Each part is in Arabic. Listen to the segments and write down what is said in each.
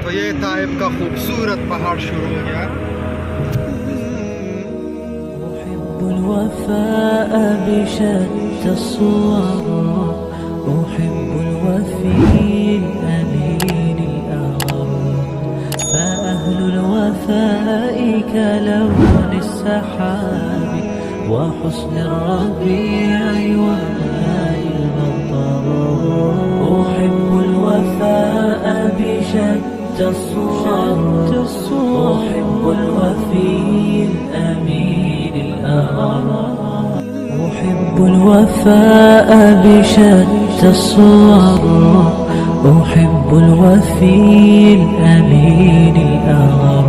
तो ये ताइब का खूबसूरत पहाड़ शुरू हो गया। أحب الوفاء بشتى الصور، أحب الوفي الأمين الأغر، فأهل الوفاء كلون السحاب وحسن الربيع وماء المطر. أحب الوفاء بشتى الصور، أحب الوفي الأمين الأغر. أحب الوفاء بشتى الصور، أحب الوفي الأمين الأغر،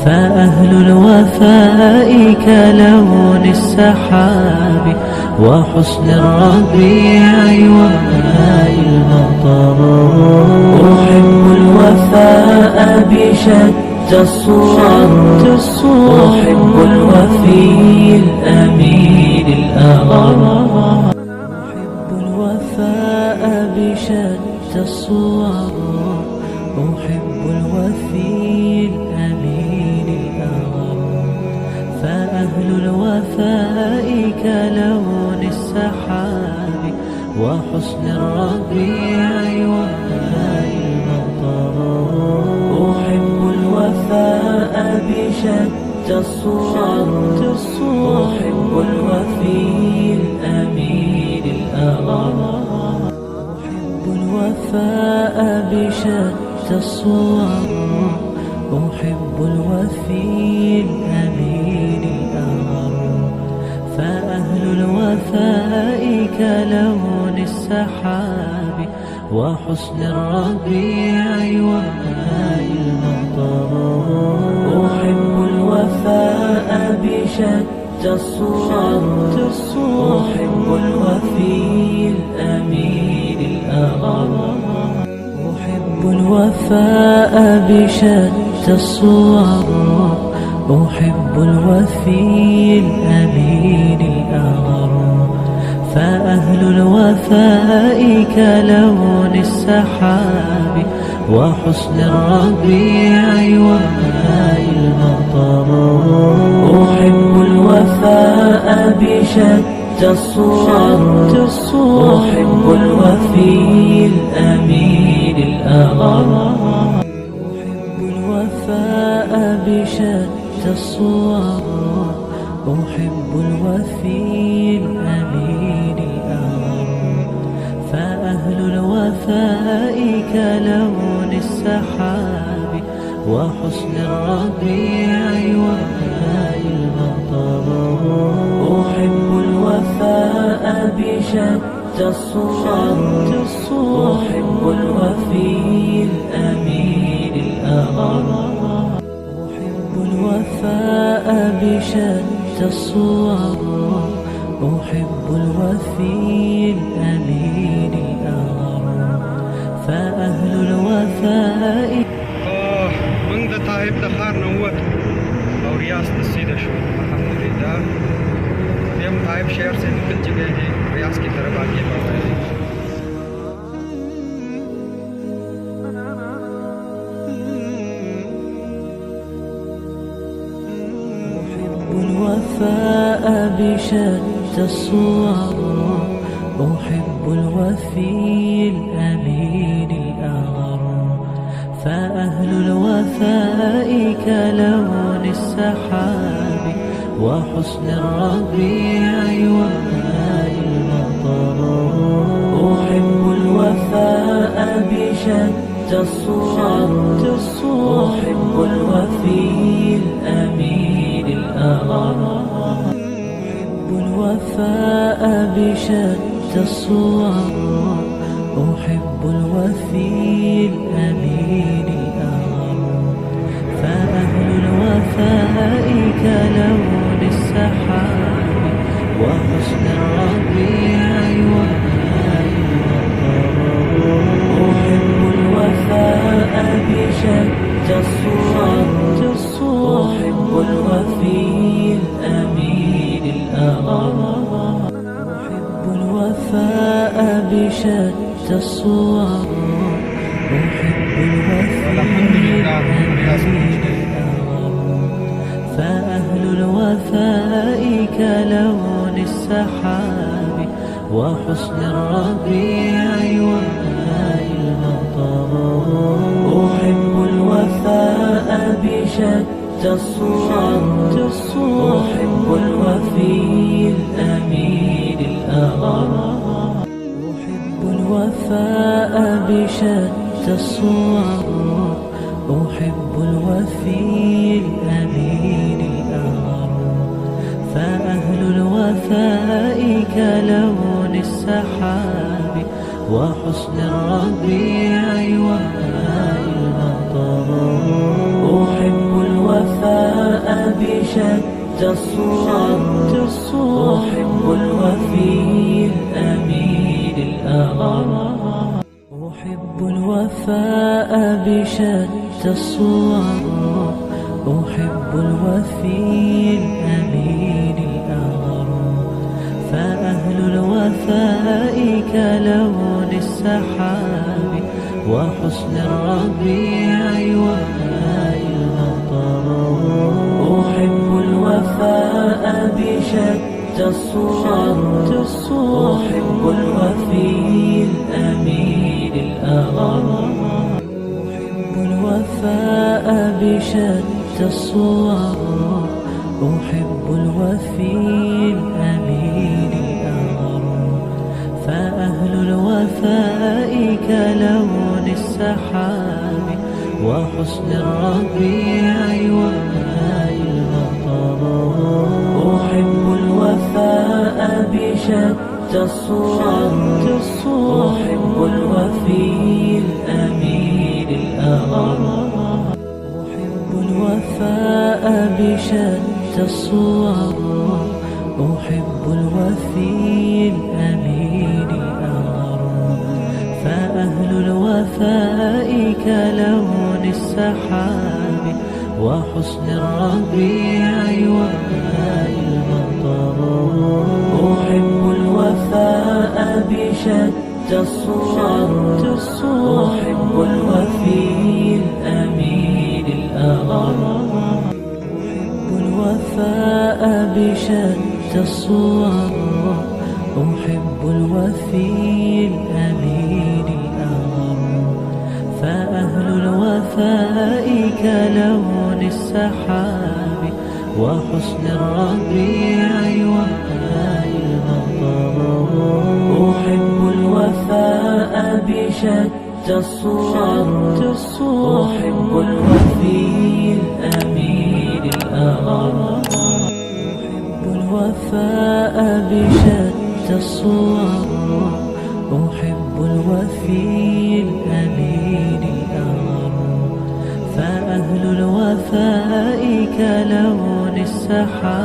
فأهل الوفاء كلون السحاب وحسن الربيع وماء المطر. أحب الوفاء بشتى الصور، أحب الوفي الأمين الأغر. أحب الوفاء بشتى الصور، أحب الوفي الأمين الأغر، فأهل الوفاء كلون السحاب وحسن الربيع وماء المطر. أحب الوفاء بشتى الصور، أحب الوفي الأمين الأغر. أحب الوفاء بشتى الصور، أحب الوفي الأمين الأغر، فأهل الوفاء كلون السحاب وحسن الربيع وماء المطر. أحب الوفاء بشتى الصور، أحب الوفي الأمين الأغر. أحب الوفاء بشتى الصور، أحب الوفي الأمين الأغر، فأهل الوفاء كلون السحاب وحسن الربيع وماء المطر. أحب الوفاء بشتى الصور، أحب الوفي الأمين الأغر. أحب الوفاء بشتى الصور، أحب الوفي الأمين الأغر، فأهل الوفاء كلون السحاب وحسن الربيع وماء المطر. أحب الوفاء بشتى الصور، أحب الوفي الأمين الأغر. أحب الوفاء بشتى الصور، أحب الوفي الأمين الأغر، فأهل الوفاء. من د طائب د ښار نه ووتو او ریاض ته سیده شو. الحمدلله بیا هم طائب شهر سے نکل چکے ہیں، ریاض کی طرف آگے بڑھ رہے ہیں. أحب الوفاء بشتى الصور، أحب الوفي الأمين الأغر، فأهل الوفاء كلون السحاب وحسن الربيع وماء المطر. أحب الوفاء بشتى الصور، أحب الوفي الأمين الأغر. أحب الوفاء بشتى الصور، أحب الوفي الأمين الأغر، فأهل الوفاء كلون السحاب وحسن الربيع وماء المطر. أحب الوفاء بشتى الصور، أحب الوفي الأمين الأغر. أحب الوفاء بشتى الصور، أحب الوفي رياض فأهل الوفاء كلون السحاب وحسن الربيع وماء المطر. أحب الوفاء بشتى الصور، أحب الوفي الأمين الأغر. أحب الوفاء بشتى الصور، أحب الوفي الأمين الأغر. فأهل الوفاء كلون السحاب وحسن الربيع وماء المطر. أحب الوفاء بشتى الصور، أحب الوفي الأمين الأغر. أحب الوفاء بشتى الصور، أحب الوفي الأمين الأغر. فأهل الوفاء كلون السحاب وحسن الربيع وماء المطر. أحب الوفاء بشتى الصور، أحب الوفي الأمين الأغر. أحب الوفاء بشتى الصور، أحب الوفي الأمين الأغر. فأهل الوفاء كلون السحاب وحسن الربيع وماء المطر. أحب الوفاء بشتى الصور، أحب الوفي الأمين الأغر. أحب الوفاء بشتى الصور، أحب الوفي الأمين الأغر. فأهل الوفاء كلون السحاب وحسن الربيع وماء المطر. أحب الوفاء بشتى الصور، أحب الوفي الأمين الأغر. أحب الوفاء بشتى الصور، أحب الوفي الأمين الأغر. فأهل الوفاء كلون السحاب وحسن الربيع وماء المطر. أحب الوفاء بشتى الصور، أحب الوفي الأمين الأغر. أحب الوفاء بشتى الصور، أحب الوفي الأمين الأغر. فأهل الوفاء كلون السحاب